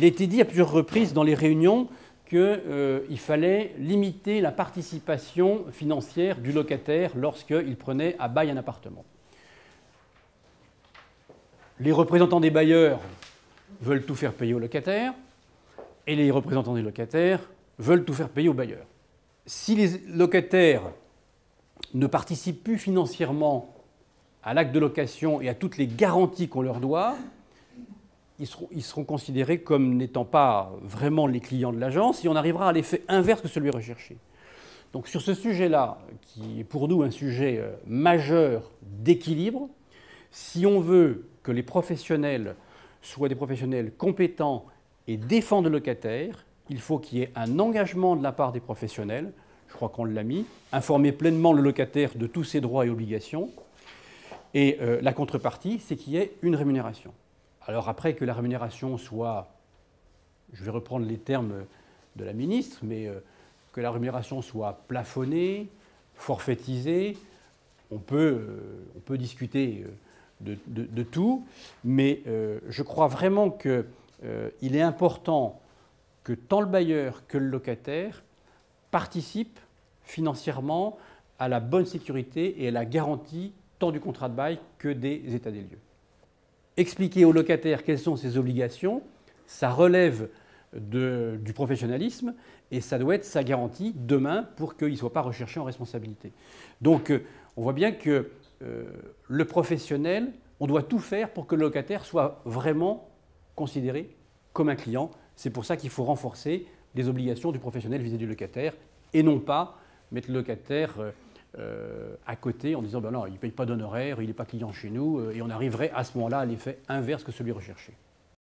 a été dit à plusieurs reprises dans les réunions qu'il fallait limiter la participation financière du locataire lorsqu'il prenait à bail un appartement. Les représentants des bailleurs veulent tout faire payer aux locataires et les représentants des locataires veulent tout faire payer aux bailleurs. Si les locataires ne participent plus financièrement à l'acte de location et à toutes les garanties qu'on leur doit, ils seront considérés comme n'étant pas vraiment les clients de l'agence et on arrivera à l'effet inverse que celui recherché. Donc sur ce sujet-là, qui est pour nous un sujet majeur d'équilibre, si on veut que les professionnels soient des professionnels compétents et défendent le locataire, il faut qu'il y ait un engagement de la part des professionnels, je crois qu'on l'a mis, informer pleinement le locataire de tous ses droits et obligations, et la contrepartie, c'est qu'il y ait une rémunération. Alors après que la rémunération soit, je vais reprendre les termes de la ministre, mais que la rémunération soit plafonnée, forfaitisée, on peut discuter de tout, mais je crois vraiment qu'il est important que tant le bailleur que le locataire participent financièrement à la bonne sécurité et à la garantie tant du contrat de bail que des états des lieux. Expliquer au locataire quelles sont ses obligations, ça relève du professionnalisme et ça doit être sa garantie demain pour qu'il ne soit pas recherché en responsabilité. Donc on voit bien que le professionnel, on doit tout faire pour que le locataire soit vraiment considéré comme un client. C'est pour ça qu'il faut renforcer les obligations du professionnel vis-à-vis du locataire et non pas mettre le locataire à côté en disant ben non, il ne paye pas d'honoraires, il n'est pas client chez nous et on arriverait à ce moment-là à l'effet inverse que celui recherché.